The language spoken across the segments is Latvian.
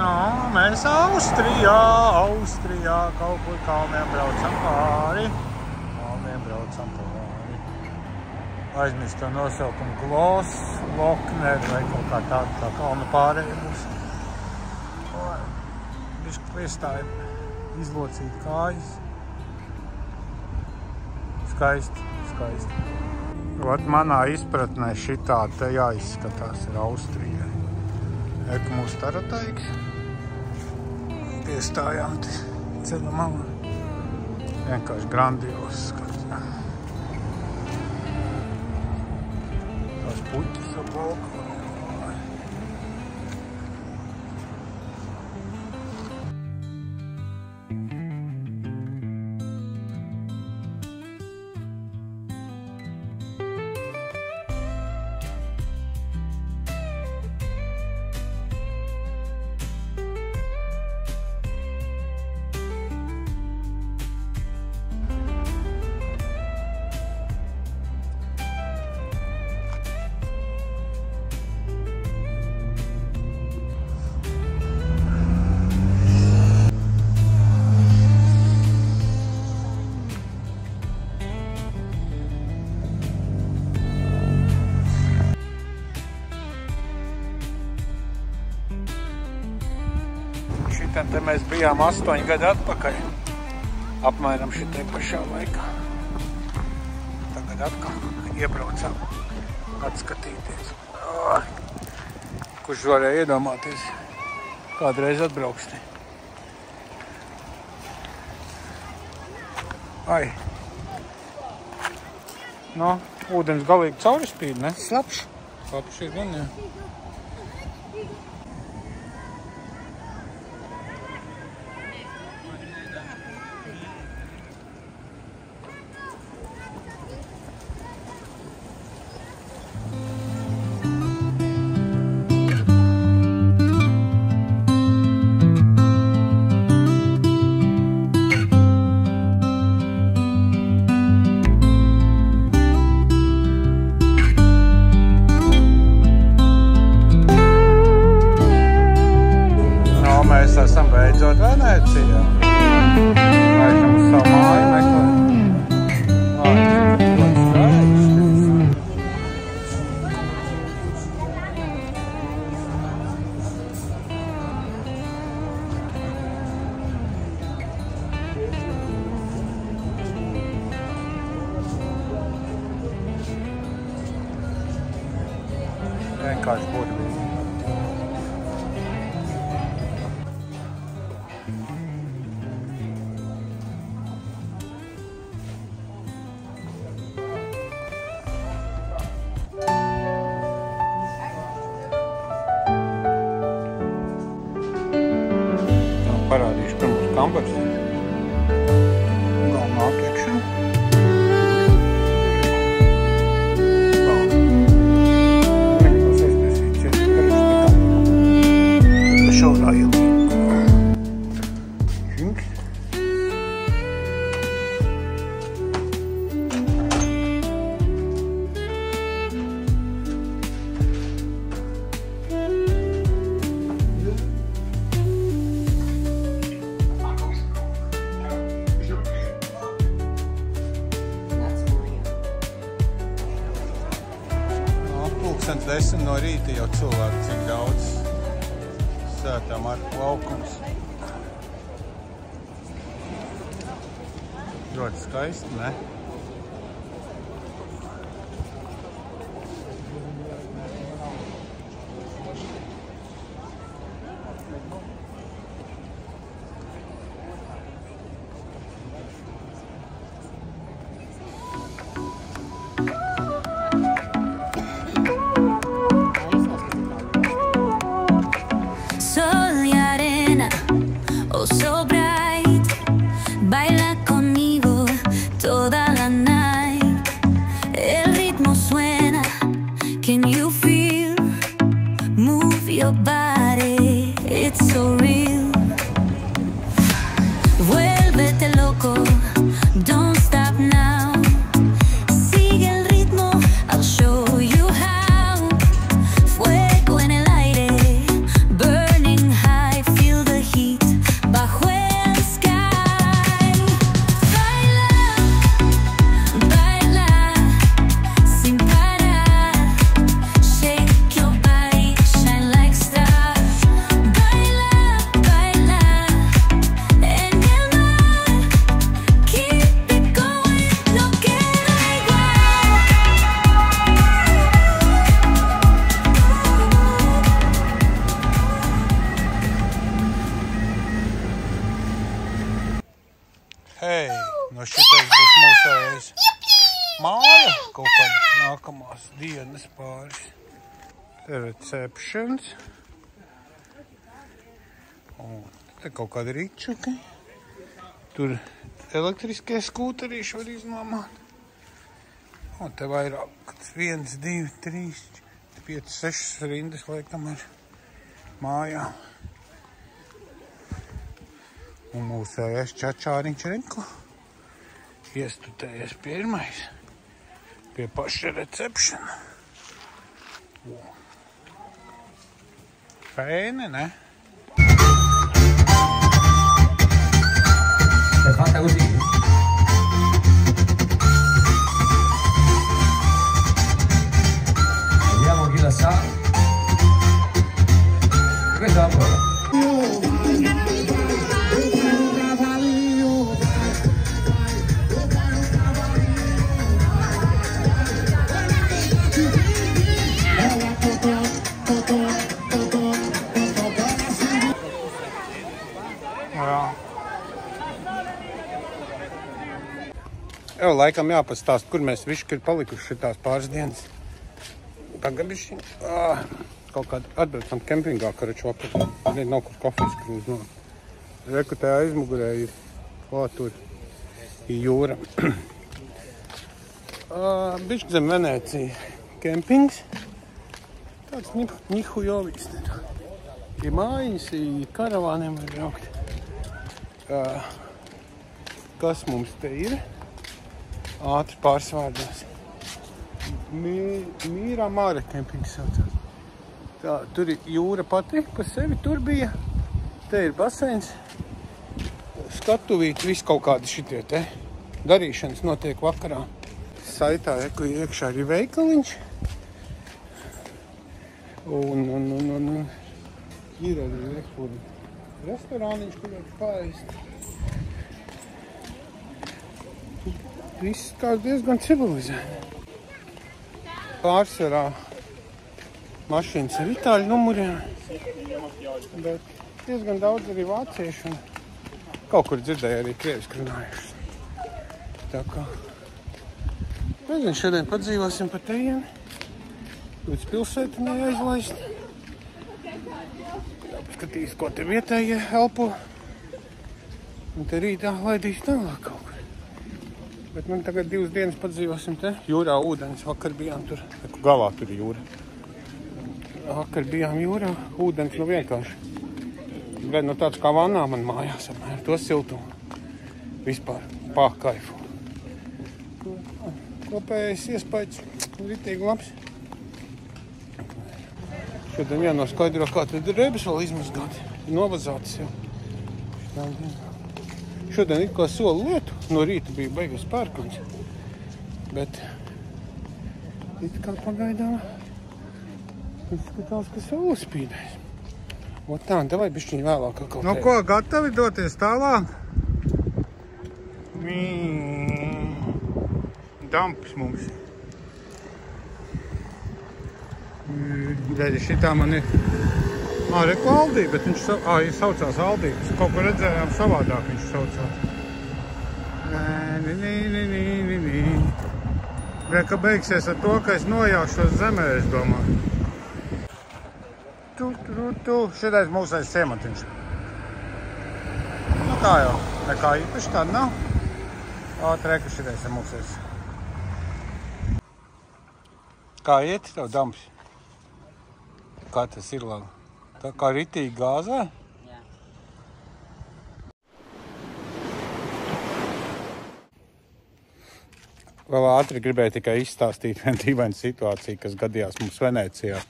Nu, mēs Austrijā kaut kur kalniem braucam pāri. Aizmirst to nosaukumu Glosslockner vai kaut kā tāda tā kalna pārēja būs. Bišķi piestāja izlocīt kājas. Skaisti. Vat manā izpratnē šitā te jāizskatās ir Austrijai. Eka mūs tarataiks. Piestājām te ceļa malā. Vienkārši grandios skats. Tās puķis ap balkonu. Te mēs bijām 8 gadi atpakaļ, apmēram šitai pašā laikā. Tagad atkal iebraucām atskatīties. Kurš varēja iedomāties, kādreiz atbrauks te. Ai. No, ūdens galīgi cauri spīd, ne? Slapš ir gan, jā. Mēs esam beidzot Venecijā. Laikam uz savu māju meklēt. Ļoti skaisti. Vienkārši burvīgi. Parādīšu pirmos kambarus. Galvenāk iekšā. Negribas aiztaisīt ciet karus tā kā. Tā šaurā ilgi. Žinks. Pulkstens 10 no rīta jau cilvēku, cik daudz Svētā Marka laukums. Ļoti skaisti, ne? So bright, baila conmigo toda la night. El ritmo suena, can you feel? Move your body, it's so real. Vuélvete loco, don't stop now. Sigue el ritmo, I'll show you how. Fuego en el aire, burning high. No šitais būs mūsējais māja kaut kādas nākamās dienas pāris. Te receptions. Un te kaut kādi ričuki. Tur elektriskie skūterīši var iznomāt. Un te vairāk 1, 2, 3, 5, 6 rindas laikam ir mājā. Un mūsējais čačāriņš Renko iestutējies pirmais pie paša recepšana. Fēne, ne? Te fatta così? Vediamo chi la sa. Questa è la prova. Jau laikam jāpastāst, kur mēs višķi ir palikuši šitās pāris dienas. Pagabiši. Kaut kādā atbraucam kempingā, karaču vakar. Nav kur kofijas, kur mums nav. Reku te aizmugurē ir tur ir jūra. Bišķi zem Venēcija kempings. Tāds Ņihujovīs. Ir mājiņas, ir karavāniem var braukt. Kas mums te ir? Ātri pārsvārdos. Mīrā Māra kempings saucās. Tā, tur ir jūra pati pa sevi, tur bija. Te ir baseins. Skatuvīti, viss kaut kādi šitie te. Darīšanas notiek vakarā. Saitā, ko iekšā ir veikaliņš. Un ir arī restorāniņš, kur var paēst. Viss kā diezgan civilizēti. Pārsvarā mašīnas ar itāļu numuriem, bet diezgan daudz arī vāciešu un kaut kur dzirdēju arī krieviski runājušas. Tā kā, nezinu, šodien padzīvosim pa tejieni, līdz pilsētu neaizlaist. Paskatīs, ko te vietējie elpo, un te rītā laidīs tālāk kaut kur. Bet man tagad 2 dienas padzīvosim te. Jūrā ūdens, vakar bijām tur. Galā tur ir jūra. Vakar bijām jūrā, ūdens nu vienkārši. Bet nu tāds kā vannā man mājās apmēr. To siltumu. Vispār kaifu. Kopējais iespējas ritīgi labs. Šodien jānoskaidro, kā tad rebes vēl izmazgāt. Novazātas jau. Šodien it kā soli lietu, no rīta bija beigas pērkuņas, bet it kā pagaidām izskatās, ka saule spīdēs. Ot tā, davai bišķiņ vēlāk kaut Nu ko, gatavi doties tālāk? Dampis mums. Redzi, šitā man ir reku Aldī, bet viņš saucās Aldī. Mēs kaut ko redzējām savādāk viņš saucās. Reka beigsies ar to, ka es nojākšos zemē, es domāju. Šitais mūsais ciematiņš. Nu kā jau, nekā īpaši tāda nav. Reka šitais ir mūsais. Kā iet tev dambs? Kā tas ir labi? Tā kā ritīgi gāzē? Jā. Vēl ātri gribēju tikai izstāstīt vienu dīvainu situāciju, kas gadījās mums Venēcijā.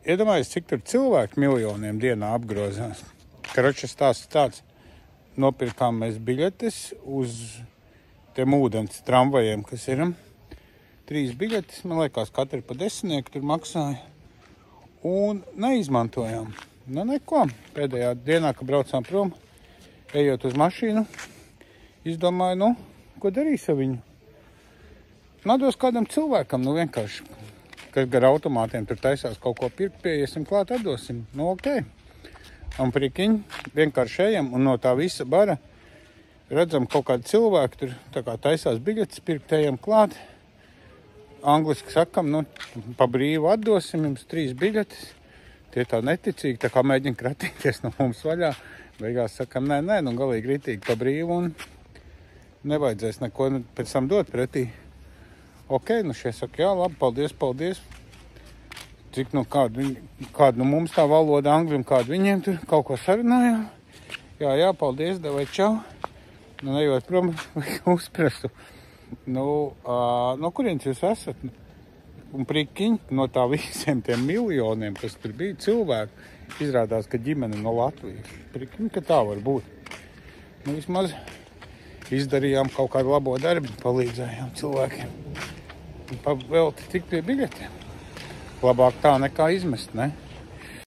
Iedomājies, cik tur cilvēku miljoniem dienā apgrozās. Karoči stāsts tāds, nopirkām mēs biļetes uz tiem ūdens tramvajiem, kas ir 3 biļetes, man liekas, katru pa 10 tur maksāja. Un neizmantojām. Nu, neko. Pēdējā dienā, kad braucām prom, ejot uz mašīnu, izdomāju, ko darīs ar viņu. Nados kādam cilvēkam, vienkārši, kas gar automātiem tur taisās kaut ko pirkt, pieiesim klāt, atdosim. Ok. Un prikiņ, vienkārši ejam, un no tā visa bara Redzam, kaut kādi cilvēki tur tā kā taisās biļetes pirktējiem klāt. Angliski sakam, nu, pa brīvu atdosim jums 3 biļetes. Tie tā neticīgi, tā kā mēģina kratīties no mums vaļā. Beigās sakam, nē, nu galīgi ritīgi pa brīvu un nevajadzēs neko pēc tam dot pretī. Ok, nu šie saka, jā, labi, paldies. Cik nu kādu nu mums tā valoda angļu un kādu viņiem tur kaut ko sarunājām. Jā, paldies, davai čau. Nu, nejot prom, uzprasu. Nu, no kurienes jūs esat? Un prikiņi no tā visiem tiem miljoniem, kas tur bija cilvēki, izrādās, ka ģimene no Latvijas. Prikiņi, ka tā var būt. Nu, vismaz izdarījām kaut kādu labo darbu, palīdzējām cilvēkiem. Un vēl tik pie biļetēm. Labāk tā nekā izmest, ne?